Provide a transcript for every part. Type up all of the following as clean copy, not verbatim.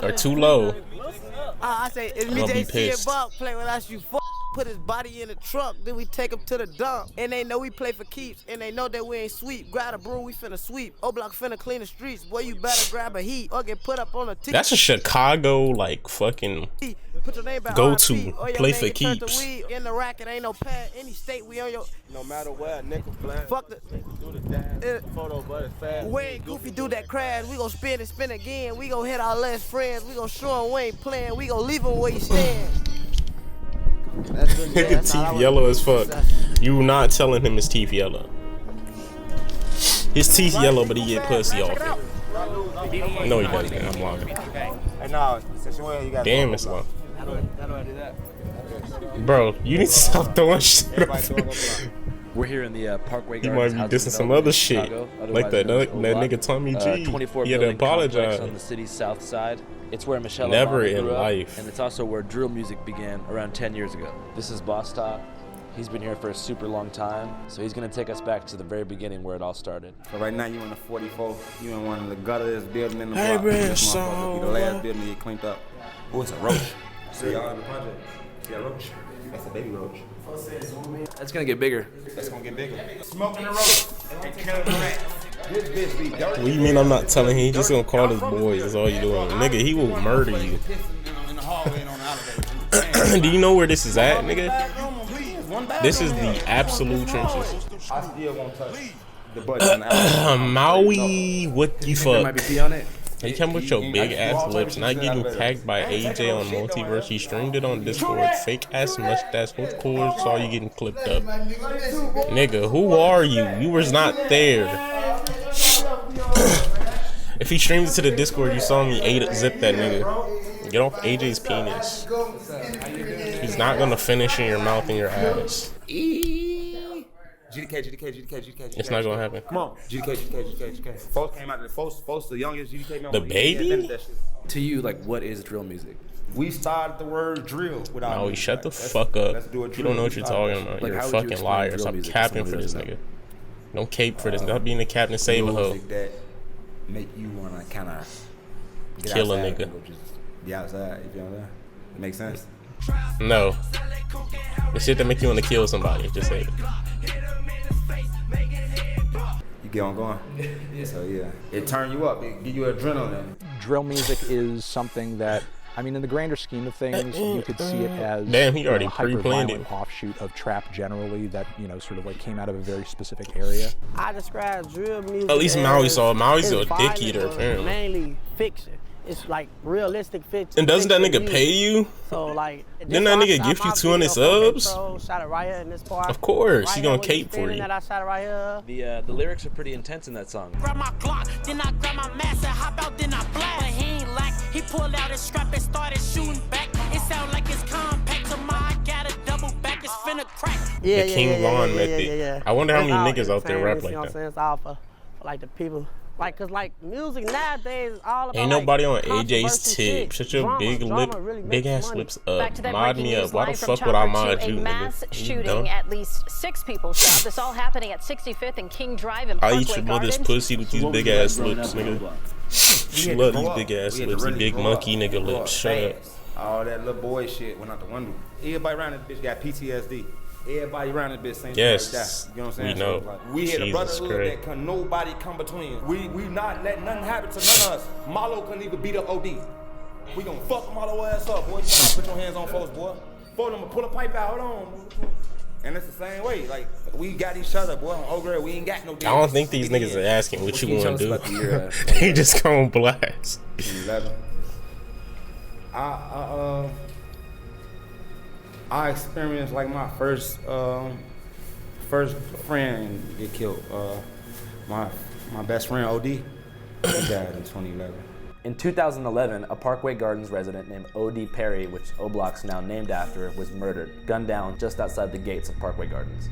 or too low, I say, if I'm me gonna be JC and pissed. Buck play with us, you put his body in the truck, then we take him to the dump. And they know we play for keeps, and they know that we ain't sweep. Grab a broom, we finna sweep. O-Block finna clean the streets. Boy, you better grab a heat or get put up on a T. That's a Chicago like fucking Put your name back go RP, to or your play name for get turned to keeps. weed. In the racket, ain't no pad. Any state, we on your. No matter where, nickel flat. Fuck the. Do the dash. Photo, but it's fast. We ain't goofy, do that crash. We gon' spin and spin again. We gon' hit our last friends. We gon' show him we ain't playing. We gon' leave him where he stand. Nigga teeth yellow as fuck. You not telling him his teeth yellow. His teeth yellow, but he get pussy off it. No, he doesn't. I'm lying. Hey, no, since you you got. Damn, it's low. How do I do that? Bro, you need to stop throwing shit. We're here in the Parkway You Gardens. might be dissing some other shit, like that nigga Tommy G. 24 He had to building complex apologize. on the city's south side. It's where Michelle Never Obama in grew up, life. and it's also where drill music began around 10 years ago. This is Boss Talk. He's been here for a super long time, so he's gonna take us back to the very beginning where it all started. So right now you in the 44. You in one of the gutters building in the Hey, block. man, This motherfucker be the so- last building to get cleaned up. Oh, it's a roach. See y'all in the project. See that roach? That's a baby roach. That's gonna get bigger. That's gonna get bigger. Smoking the roach and killing the rat. This bitch be dirty. What do you mean I'm not telling him? He just gonna call his boys. That's all you doing. Nigga, he will murder you. In the hallway and on the elevator. Do you know where this is at, nigga? This is the absolute trenches. I still won't touch the button on the elevator. Maui, what you There might fuck? be pee on it. You come with your big ass lips, not getting packed by AJ on Multiverse. He streamed it on Discord. Fake ass mustache, whole cord, saw you getting clipped up. Nigga, who are you? You was not there. If he streamed it to the Discord, you saw me zip that nigga. Get off AJ's penis. He's not gonna finish in your mouth and your ass. GDK. It's not gonna happen. Come on. GDK. Folks came out of the folks the youngest GDK member. The baby? To you, like, what is drill music? We started the word drill without. Maui, shut the fuck up. You don't know what you're talking about. Like, You're a how would you fucking explain liar. drill Stop music to capping for someone who this doesn't nigga. Don't cape for this. Stop being the captain. Save a hoe. Music that make you wanna kind of Kill a nigga. Be outside. You know what I'm saying? It makes sense. No. The shit that make you want to kill somebody. Just say it. You get on going. So yeah, it turn you up. It give you adrenaline. Drill music is something that, I mean, in the grander scheme of things, you could see it as Damn, he already a pre-planned hyper-violent it. offshoot of trap generally that, sort of like came out of a very specific area. I describe drill music. At least Maui as- saw it. Maui's it's a dick violent, eater, but apparently. Mainly fiction. It's like realistic fiction. And doesn't that fiction nigga music. pay you? So like, Didn't that nigga gift you 200 subs? Shot it right here in this part. Of course, Right he here gonna where cape for standing you. That I shot it right here. The lyrics are pretty intense in that song. Grab my Glock, then I grab my mask and hop out, then I blast. But he ain't like, he pulled out his strap and started shooting back. It sound like it's compact, so I got a double back, it's finna crack. Yeah, The King Von method. I wonder how many niggas out there rap like You know what I'm that. saying? It's all for like the people. Like, cause like music nowadays is all about. Ain't nobody on like, AJ's controversy tip. shit. Shut your Drama really big makes ass money. lips Back up. to that Mod breaking me up. news Why the live from fuck would I Chopper mod to you, a mass nigga? You shooting. dumb. At least 6 people shot. This all happening at 65th and King Drive in I Parkway eat your mother's Gardens. pussy with these big ass lips, nigga. She love these big ass lips, these big monkey nigga lips. Shut up. All that little boy shit went out the window. Everybody around this bitch got PTSD. Everybody around this bitch saying Yes, shit like that. You know what I'm saying? we know. So, like, we had a Jesus brotherhood Christ. that can nobody come between. We not let nothing happen to none of us. Marlo couldn't even beat up OD. We gonna fuck Marlo ass up, boy. You gotta put your hands on folks, boy. Folks them pull a pipe out. Hold on. And it's the same way. Like, we got each other, boy. On old grade, we ain't got no I don't think these niggas are asking what you can you wanna tell us do. about the year, They just gonna blast. 11. I experienced like my first friend get killed. My best friend OD, he died in 2011. In 2011, a Parkway Gardens resident named O.D. Perry, which O-Block's now named after, was murdered, gunned down just outside the gates of Parkway Gardens.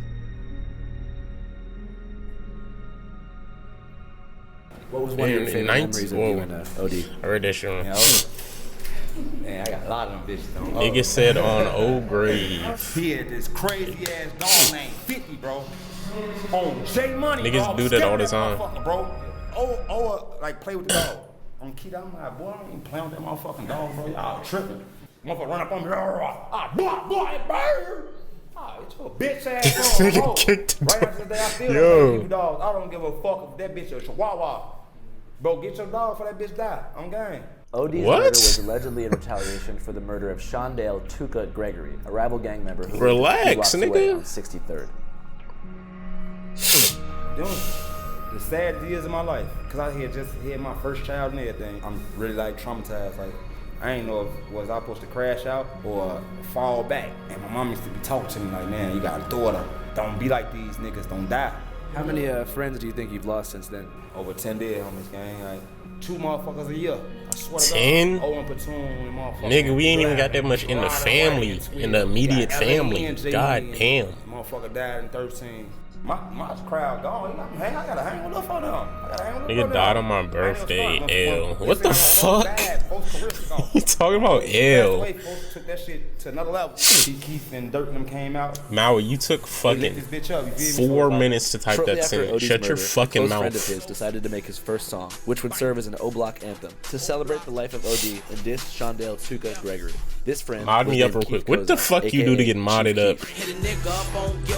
What was one of your favorite memories of you and O.D.? I heard that shit. Yeah, man, I got a lot of them bitches though. Nigga said on old grave. He had this crazy ass dog named 50, bro. On J Money. Niggas bro. do that all the Scared time. Bro. Like play with the dog. I'm Keith, I'm like, boy, I don't even play with that motherfucking dog, bro. Y'all tripping. Motherfucker run up on me, boy, bird. It's your bitch ass. This nigga kicked him. Right after the day, I still Yo. don't dogs. I don't give a fuck if that bitch a chihuahua. Bro, get your dog before that bitch die. I'm gang. OD's What? murder was allegedly in retaliation for the murder of Shondale Tuka Gregory, a rival gang member who Relax, lived 2 blocks away nigga. on 63rd. Dude, the sad years of my life, cause I just had my first child and everything. I'm really like traumatized. Like I ain't know if was I supposed to crash out or fall back. And my mom used to be talking to me like, man, you got a daughter. Don't be like these niggas. Don't die. How many friends do you think you've lost since then? Over 10 dead on this gang. Like 2 motherfuckers a year. I swear to 10? God. Owen Platoon with motherfuckers. Nigga, we ain't even got that much in the family, in the immediate family. God damn. Motherfucker died in 13. My crowd gone. I gotta hang with the fuck down. Nigga died on my birthday, L. What the fuck? You talking about L? Took that shit to another level. Keith and Dirt and them came out. Maui, you took fucking 4 minutes to type Shortly that after sentence. OD's Shut your murder, fucking a close friend of mouth. his decided to make his first song, which would serve as an O-Block anthem to celebrate the life of OD and diss Shondale Tuka Gregory. This friend Mod was me up named real quick. Keith What the Kozak, fuck you do to get aka modded up?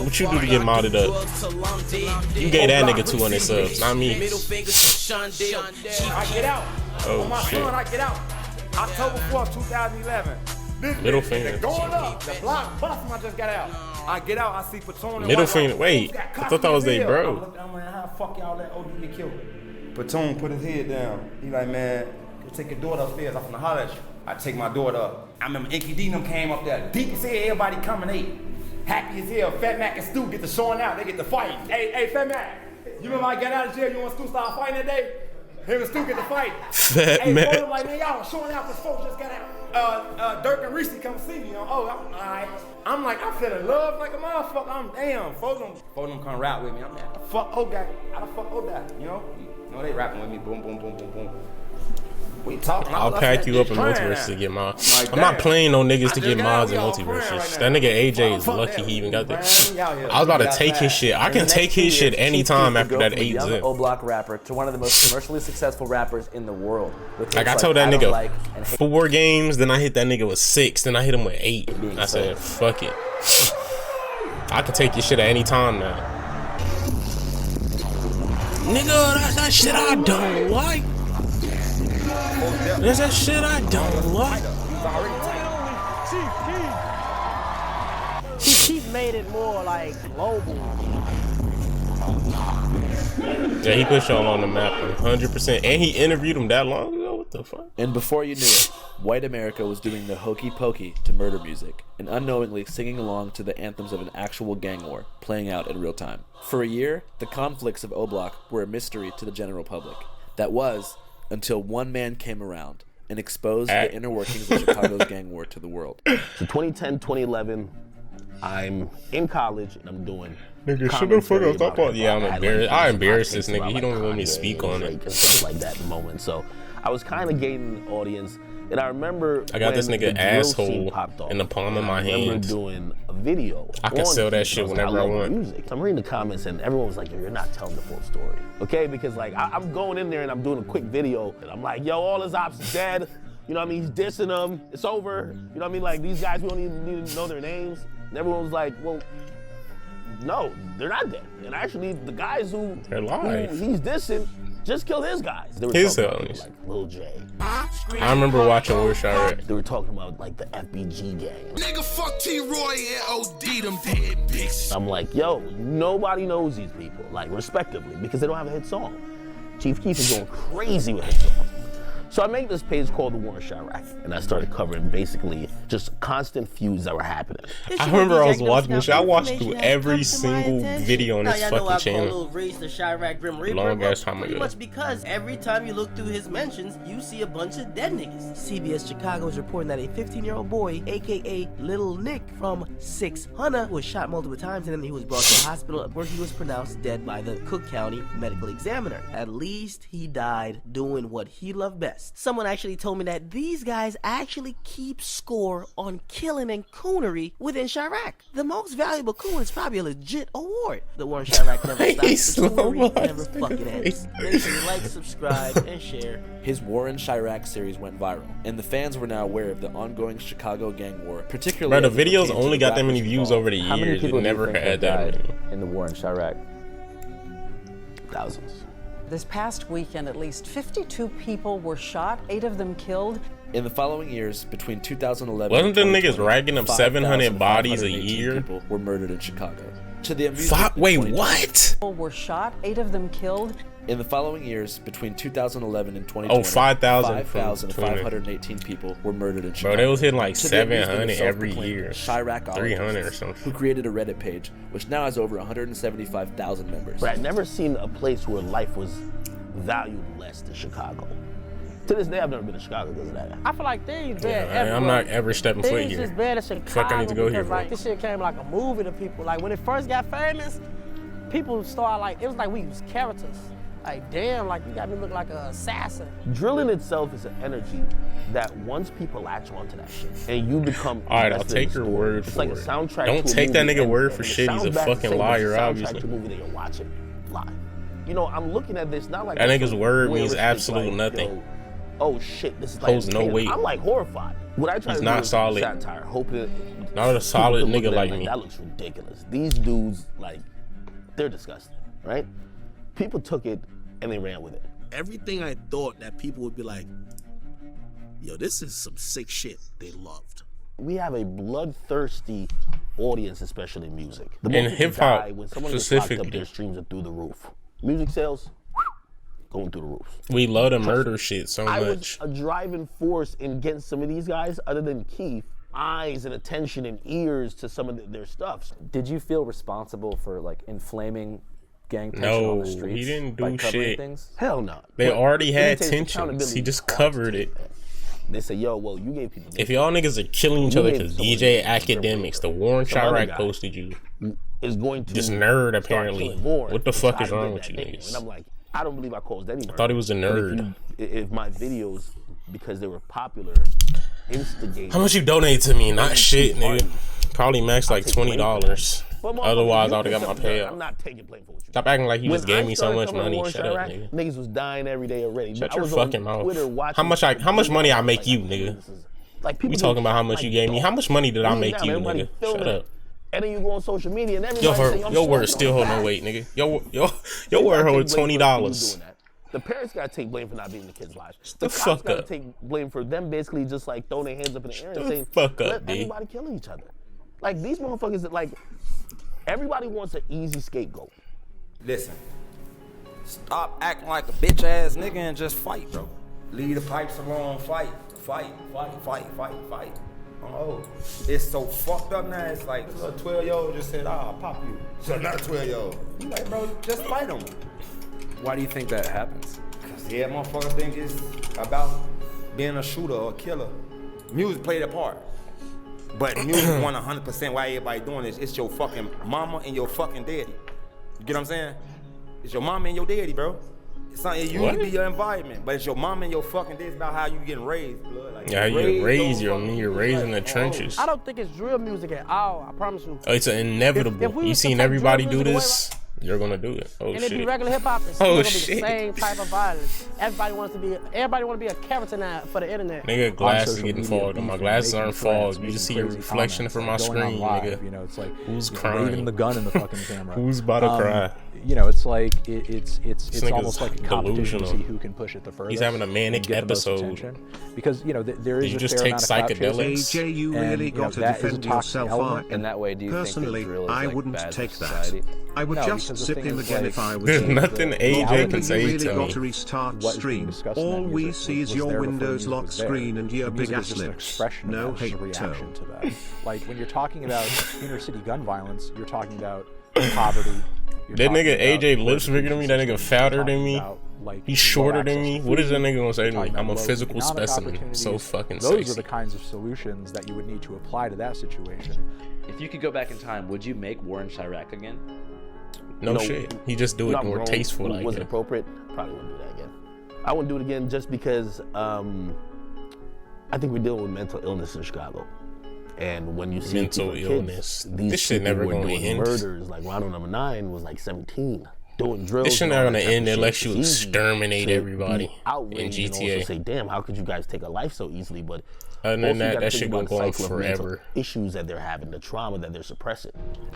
What you do to get modded up? You gave that nigga 200 subs, not me. I get out. Oh, On my shit. son, I get out. October 4th, 2011. This Middle bitch finger. going up. The block busting, I just got out. I get out, I see Platoon and Middle White finger. Rock. Wait, Got I cocky thought that was as they hell. bro. I'm looking, I'm like, how the fuck y'all let OD get killed? Platoon put his head down. He like, man, go take your daughter upstairs. I'm finna holler at you. I take my daughter up. I remember Inky D and them came up there. Deep as hell, everybody coming ate. Happy as hell. Fat Mac and Stu get the showing out. They get the fight. Hey, Fat Mac. You remember I got out of jail, you and Stu started fighting that day? Him and Stu get the fight. Fat Mac. Hey, like, man, y'all showing out because folks just got out. Dirk and Reese come see me. I'm alright. I'm like, I'm feeling love like a motherfucker. I'm damn. Folks them come rap with me. I'm like, fuck O-Dak. How the fuck O-Dak? You know they rapping with me. Boom, boom, boom, boom, boom. We talking. I'll pack you up in multiverse to get mods. I'm not playing no niggas to get mods in multiverses. That nigga AJ is lucky he even got that. I was about to take his shit. I can take his shit anytime after that 8 young zip. O-Block rapper to one of the most commercially successful rappers in the world. With Like I hits told that I Don't nigga Like and Hate 4 games, then I hit that nigga with 6, then I hit him with 8. I said, fuck it. I can take your shit at any time now. Nigga, that's that shit I don't like. There's that shit I don't like. Keith made it more like global. Yeah, he put y'all on the map 100%. And he interviewed him that long ago? What the fuck? And before you knew it, white America was doing the hokey pokey to murder music and unknowingly singing along to the anthems of an actual gang war playing out in real time. For a year, the conflicts of O-Block were a mystery to the general public. That was until one man came around and exposed the inner workings of Chicago's gang war to the world. So 2010, 2011, I'm in college and I'm doing. Nigga, shut the fuck up. Stop on. Yeah, I'm embarrassed. I embarrassed this nigga. He don't even want me to speak on it. And stuff like that in the moment. So I was kind of gaining an audience. And I remember I got this when nigga the drill scene asshole popped off, in the palm of and my I remember hand. doing a video. I can on sell that Keith, shit and was like, whenever I love want. Music. So I'm reading the comments and everyone was like, yo, you're not telling the full story. Okay, because like I'm going in there and I'm doing a quick video and I'm like, yo, all his ops is dead. You know what I mean? He's dissing them. It's over. You know what I mean? Like these guys, we don't even need to know their names. And everyone was like, well, no, they're not dead. And actually, the guys who he's dissing just killed his guys. They were His talking about, homies. like Lil J. I remember watching Where Chirac. They were talking about like the FBG gang. Nigga, fuck T-Roy and OD, them dead bitches. I'm like, yo, nobody knows these people, like respectively, because they don't have a hit song. Chief Keef is going crazy with hit songs. So I made this page called The War in Chirac, and I started covering basically just constant feuds that were happening. I remember I was watching this shit. I watched through every single video on this fucking channel. Long ass time Pretty ago. much because every time you look through his mentions, you see a bunch of dead niggas. CBS Chicago is reporting that a 15-year-old boy, aka Little Nick from 600, was shot multiple times and then he was brought to the hospital where he was pronounced dead by the Cook County medical examiner. At least he died doing what he loved best. best. Someone actually told me that these guys actually keep score on killing and coonery within Chirac. The most valuable coon is probably a legit award. The war in Chirac never stops. The coonery never fucking ends. Make sure you like, subscribe, and share. His War in Chirac series went viral, and the fans were now aware of the ongoing Chicago gang war, particularly. Bro, the videos only got that many views over the How many years. people It never do you think had that died many. in the war in Chirac? Thousands. This past weekend, at least 52 people were shot, 8 of them killed. In the following years, between 2011 Wasn't and them niggas 2020, racking up 700 bodies a 5,518 year? People were murdered in Chicago. To the amusement Wait, of 2020, what? People were shot, 8 of them killed. In the following years, between 2011 and 2020, Oh, 5,000 5,518 people were murdered in Chicago. Bro, they was hitting like To the amusement of 700 every self-proclaimed year. Chirac 300 or something. who created a Reddit page, which now has over 175,000 members. But I've never seen a place where life was valued less than Chicago. To this day, I've never been to Chicago because of that. I feel like things bad Yeah, everywhere. I'm not ever stepping foot Things here. just bad in Chicago. Fuck, I need to go here, because, bro. like, this shit came like a movie to people. Like when it first got famous, people started like, it was like we was characters. Like damn, like you got me look like an assassin. Drilling itself is an energy that once people latch onto that shit and you become. All right, I'll invested in take the your story. word It's for like a it. soundtrack. Don't to a take that movie, nigga and- word for and it shit. He's sounds a bad to fucking say, but liar, the soundtrack obviously. to a movie that you're watching live. You know, I'm looking at this not like That a nigga's word means voyeuristic, absolute like, nothing. yo, oh shit, this is Holds like no weight. I'm like horrified. What I try He's to not do is solid. satire, hoping Not a solid people nigga look at it like me. That looks ridiculous. These dudes, like, they're disgusting, right? People took it and they ran with it. Everything I thought that people would be like, yo, this is some sick shit, they loved. We have a bloodthirsty audience, especially in music. The In more people hip-hop, die, when someone gets locked up, specifically. their streams are through the roof. Music sales going through the roof. We love to murder shit so I was much. a driving force in getting some of these guys, other than Keith, eyes and attention and ears to some of their stuff. Did you feel responsible for like inflaming gang tension on No, the streets? he didn't by do covering shit. Things? Hell no. They But already let me had tell you, tensions. accountability He just is hard covered to it. take. They say, yo, well, you gave people. If y'all niggas are killing each You other gave because someone DJ a Academics, the war in Some other Chirac guy posted you. is going to This nerd start apparently. killing more What the and fuck try is to wrong get with you that name. niggas? And I'm like, I don't believe I caused any murder. thought he was a But nerd. If my videos, because they were popular, instigate. How much you donate to me? Not shit, nigga. Probably max like $20. But motherfucker, Otherwise, you I would've got did my something done. payout. I'm not taking blame for what you Stop acting like he When just gave I me so started much covering the money. war in Shut up, Chirac, nigga. Niggas was dying every day already. Shut I your was on fucking mouth. Twitter watching How much money I make you, nigga? Like people We talking get about how much like you gave me. How much money did I dogs. make Now you, everybody nigga? filming Shut it. up. And then you go on social media and everybody say, Your I'm word short, still I'm hold fat. no weight, nigga. Your You word gotta hold take blame for $20. doing that. The parents gotta take blame for not being in the kids' lives. the cops fuck gotta up. take blame for them basically just like throwing their hands up in the air and the saying, fuck up, let D. everybody kill each other. Like these motherfuckers that like everybody wants an easy scapegoat. Listen, stop acting like a bitch ass nigga and just fight, bro. Leave the pipes alone, fight. Oh, it's so fucked up now. It's like a 12-year-old just said, I'll pop you. So another 12-year-old. You like, bro, just fight him. Why do you think that happens? Cause yeah, motherfuckers think it's about being a shooter or a killer. Music played a part. But music 100% why everybody doing this. It's your fucking mama and your fucking daddy. You get what I'm saying? It's your mama and your daddy, bro. It's not, it usually be your environment, but it's your mama and your fucking daddy. It's about how you getting raised, blood. Like, Yeah, you're raised in the trenches. I don't think it's drill music at all. I promise you. It's inevitable. If we You was to seen take everybody drill do music this, you're gonna do it. Oh and it'd be shit. regular hip hop. It's Oh, still gonna be shit. the same type of violence. Everybody want to be a character now for the internet. Nigga, glasses social getting media, fogged. My beefing, glasses making aren't friends, fogged. You just see making a crazy reflection comments, from my like, going on screen, live, nigga. You know, it's like who's waving crying? the gun in the fucking camera. Who's about to cry? You know, it's like it's nigga's almost like a competition to delusional. see who can push it the furthest. He's having a manic and get the most episode. attention. Because you know there is Did you a just fair take amount of clout psychedelics? chasing, AJ, you and, really you know, got to that is a defend toxic yourself, element. In that way, do you Personally, think that drill is I like wouldn't bad take for that. society? I would No, just because the zip thing him is, again like, if I was There's you. nothing But AJ when can you say really to got me. to restart What is being stream. discussed in that All we music see is was your there before Windows music lock was there. screen and your The big music ass is just an lips. expression No of that, just a hate reaction tone. to that. Like when you're talking about inner city gun violence, you're talking about poverty. That nigga AJ lips bigger than me. That nigga fatter than me. He's shorter than me. What is that nigga gonna say to me? I'm a physical specimen. So fucking Those are sexy. the kinds of solutions that you would need to apply to that situation. If you could go back in time, would you make War in Chirac again? No shit. He just do it Not more grown. tasteful like Was it that. appropriate? Probably wouldn't do that again. I wouldn't do it again just because I think we're dealing with mental illness in Chicago. And when you see mental illness, this shit never gonna end. Murders, like Ronald number 9 was like 17. Doing drills. This shit not gonna end unless you exterminate everybody in GTA. And also say, damn, how could you guys take a life so easily? But other than that shit gonna go on forever. Issues that they're having, the trauma that they're suppressing.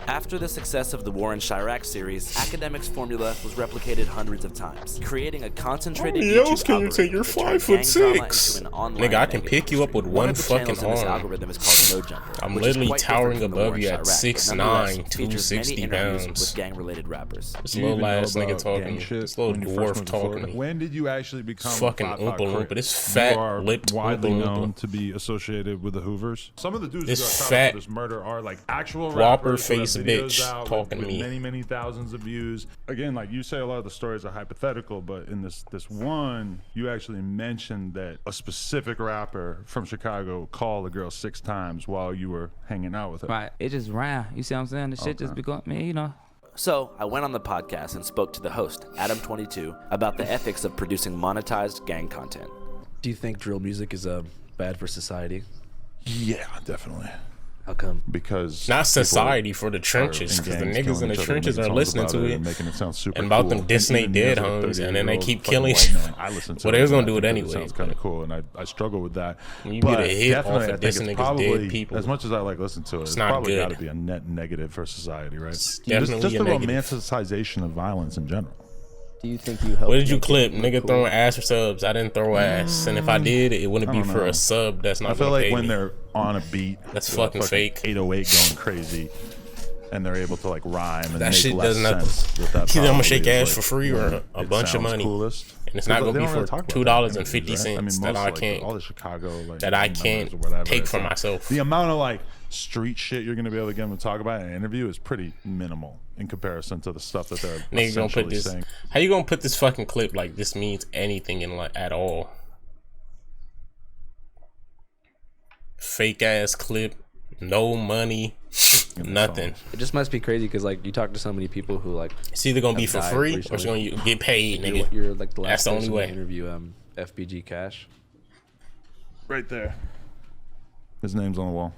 After the success of the War in Chirac series, Academic's formula was replicated hundreds of times, creating a concentrated YouTube can you take your 5'6"? Nigga, I can pick you up with one fucking arm. Algorithm is called No Jumper, I'm literally towering above you at 6'9", 260 pounds. With gang-related rappers. This little ass nigga talking to me. This little dwarf talking to me. When did you actually become fucking Oompa Loompa? This fat lipped widely Oompa known Loompa. to be associated with the Hoovers. Some of the dudes This who got fat caught for this murder are like actual whopper rappers who have face videos bitch out talking with to me. many thousands of views. Again, like you say, a lot of the stories are hypothetical, but in this one, you actually mentioned that a specific rapper from Chicago called a girl 6 times while you were hanging out with her. Right, it just ran. You see what I'm saying? The shit just become, man, you know. So I went on the podcast and spoke to the host, Adam22, about the ethics of producing monetized gang content. Do you think drill music is bad for society? Yeah, definitely. How come? Because not society, for the trenches, because the niggas in the trenches are listening to it, making it sound super and about cool. them dissing they dead homes, and then they keep killing. I listen to well, they was gonna it do it anyway. It sounds kind of cool, and I struggle with that. When you get a hit off definitely, of dissing niggas dead people, as much as I like listen to it, it's not probably good. got to be a net negative for society, right? It's Just definitely the a negative. romanticization of violence in general. Do you think you helped? What did you clip? Nigga throwing ass or subs? I didn't throw ass, and if I did, it wouldn't be for a sub. That's not. I feel gonna like pay when me. they're on a beat, that's with a fucking fake. 808 going crazy, and they're able to like rhyme and that make shit less does nothing. sense with that. Either I'm gonna probably shake is, ass like, for free or a it bunch of sounds money, coolest. and it's not They gonna be don't really for talk about $2.50 I mean, that most, I like, can't. all the Chicago like that I members can't or whatever, take it's for like, myself. The amount of like street shit you're gonna be able to get them to talk about in an interview is pretty minimal in comparison to the stuff that they're Nigga gonna put essentially this. saying. How you gonna put this fucking clip like this means anything in like at all? Fake ass clip, no money, nothing. It just must be crazy because like you talk to so many people who like it's either gonna be for free or it's gonna get paid, nigga. You're like the last That's the only person way. to interview FBG Cash. Right there. His name's on the wall.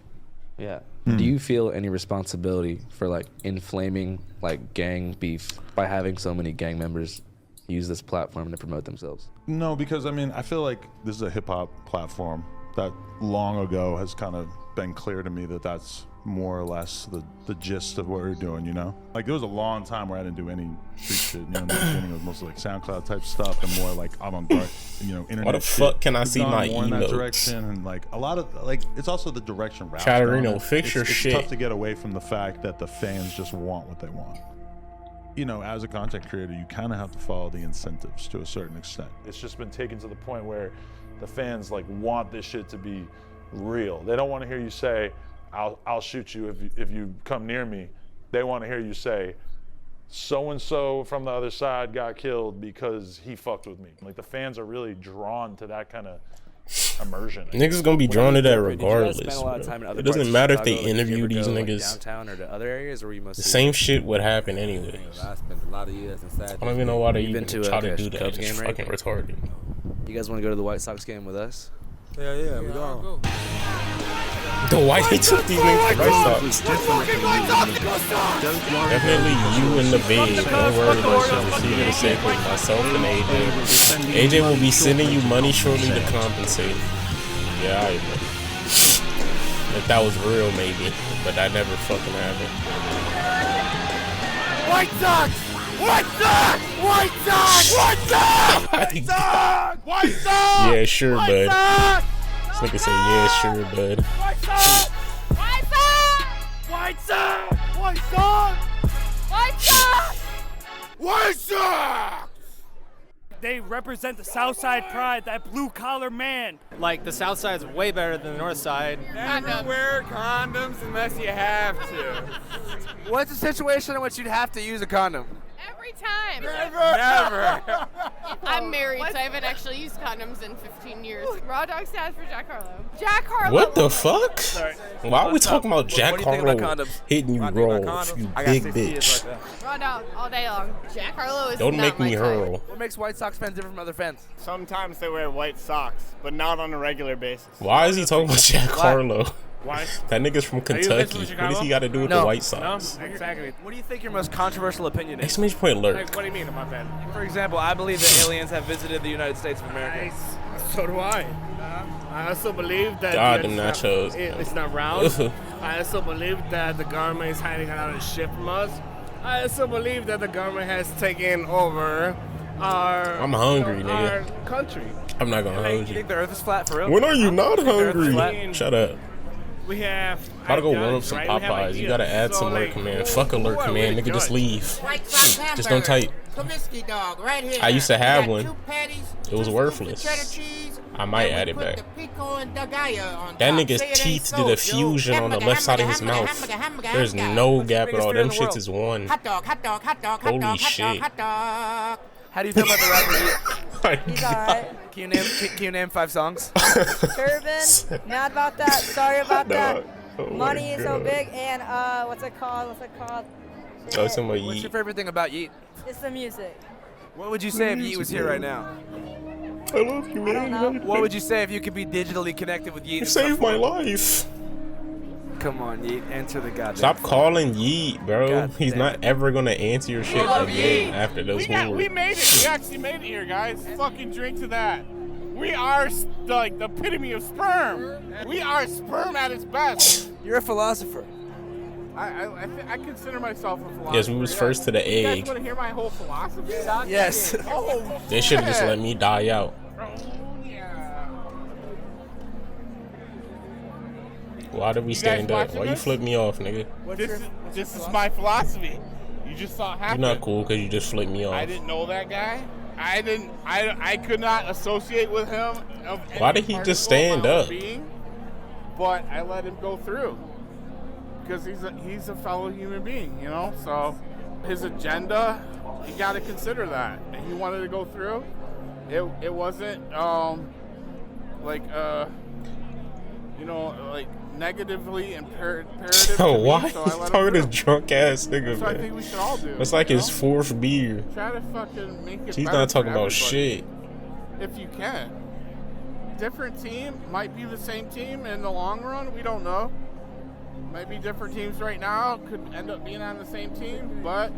Yeah. Do you feel any responsibility for like inflaming like gang beef by having so many gang members use this platform to promote themselves? No, because I mean, I feel like this is a hip hop platform that long ago has kind of been clear to me that that's more or less the gist of what we're doing, you know? Like there was a long time where I didn't do any street shit, you know, in the beginning it was mostly like SoundCloud type stuff and more like avant-garde, you know, internet Why the shit. fuck can I It's see gone my more in that emotes? direction and like a lot of, like, it's also the direction rap's Chatarino, going in. fix your it's shit. tough to get away from the fact that the fans just want what they want. You know, as a content creator, you kind of have to follow the incentives to a certain extent. It's just been taken to the point where the fans like want this shit to be real. They don't want to hear you say, I'll shoot you if you come near me. They want to hear you say, so-and-so from the other side got killed because he fucked with me. Like the fans are really drawn to that kind of immersion. Niggas gonna be drawn to that Did you guys regardless. spend a lot of bro. time in other It doesn't parts of matter if Chicago? they Like, did you interview ever these go, like, niggas. downtown or to other areas, or were you The mostly same shit would happen anyway. I spent a lot of years inside. I don't even know why they You've even been to try a to do that. Cubs It's game, right? fucking retarded. You guys want to go to the White Sox game with us? Yeah, we go. The why he took these niggas to White Sox. Definitely you in the bed. Don't worry about shit. Receive it safe with myself and AJ. AJ will be sending you money shortly to compensate. Yeah, I know. If that was real, maybe, but that never fucking happened. White Sox! White Sox! White Sox! White Sox! White Sox! White Sox! Yeah, sure, bud. This nigga say, yeah, sure, bud. White Sox! White Sox! White Sox! White Sox! White Sox! White Sox! They represent the Southside pride, that blue-collar man. Like, the South Side's way better than the North Side. Never wear condoms unless you have to. What's a situation in which you'd have to use a condom? Every time. Never. I'm married, so I haven't actually used condoms in 15 years. Raw dog status for Jack Harlow. Jack Harlow. What the fuck? Why are we talking about What Jack do you think about Harlow condoms? hitting you raw, you big bitch? Raw dog all day long. Jack Harlow is Don't not make me my type. hurl. What makes White Sox fans different from other fans? Sometimes they wear white socks, but not on a regular basis. Why is he talking about Jack Harlow? Why? That nigga's from Kentucky. What does he got to do with the White Sox? No, exactly. What do you think your most controversial opinion is? Exclamation point alert. Like, what do you mean about that? For example, I believe that aliens have visited the United States of America. So do I. I also believe that God, them nachos. It's not round. I also believe that the government is hiding another ship from us. I also believe that the government has taken over I'm hungry, our nigga. country. I'm not gonna hold You you. think the Earth is flat for real? When are you not Think the Earth is flat? hungry? Shut up. We have. About to go warm up some Popeyes. You gotta add some alert command. Fuck alert command, nigga. Just leave. Just don't type. Comiskey dog, right here. I used to have We got one. 2 patties, It was 2 worthless. cheddar cheese, I might and we add it put back. the pico and dagaya on That top. nigga's Say it ain't teeth so, did a yo. fusion on the Hamburger, left side of his hamburger, mouth. hamburger, There's hamburger. no gap at biggest all. beer in Them the shits world? is one. Hot dog, hot dog, hot dog, hot Holy dog, shit. hot dog. How do you feel about the rapper Yeet? He's alright. Can you name 5 songs? Turban, mad about that, sorry about that. Oh my Money is so God. big, and what's it called? Oh, somebody What's Yeet. your favorite thing about Yeet? It's the music. What would you say if Yeet was here right now? I love you, man. What would you say if you could be digitally connected with Yeet? You saved my life. Come on, Yeet, answer the goddamn. Stop calling Yeet, bro. God He's damn not ever gonna answer your shit love again Yeet. after those We words. made it. We actually made it here, guys. Fucking drink to that. We are like the epitome of sperm. We are sperm at its best. You're a philosopher. I consider myself a philosopher. Yes, we was first to the You guys egg. want to hear my whole philosophy? Yes. Oh, They should have just shit. let me die out. Why did we stand up? watching Why you this? flip me off, nigga? This is my philosophy. You just saw it You're happen. not cool because you just flipped me off. I didn't know that guy. I could not associate with him. Of Why any did he just particle of stand my own up? being, but I let him go through because he's a fellow human being, you know. So his agenda, you got to consider that. And he wanted to go through. It wasn't like negatively imperative. Oh, to me, why so I you let him talking to through. this drunk ass nigga, That's what I man? think we should all do. That's like you his know? 4th beer. Try to fucking make it He's better not talking for about everybody. shit. If you can. Different team might be the same team in the long run. We don't know. Might be different teams right now. Could end up being on the same team, but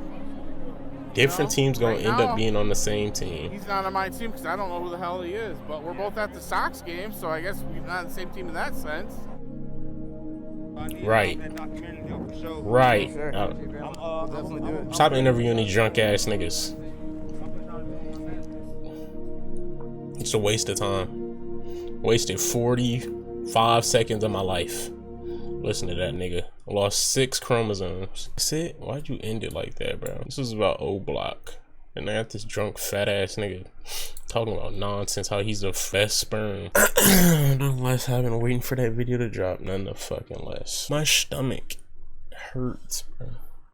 Different teams gonna right end now, up being on the same team. he's not on my team because I don't know who the hell he is. But we're both at the Sox game, so I guess we're not on the same team in that sense. Right. Right. Stop interviewing these drunk ass niggas. It's a waste of time. Wasted 45 seconds of my life. Listen to that nigga. Lost 6 chromosomes. That's it? Why'd you end it like that, bro? This was about O Block. And I got this drunk fat ass nigga talking about nonsense, how he's the best sperm. Nothing less. I've been waiting for that video to drop. None the fucking less. My stomach hurts, bro.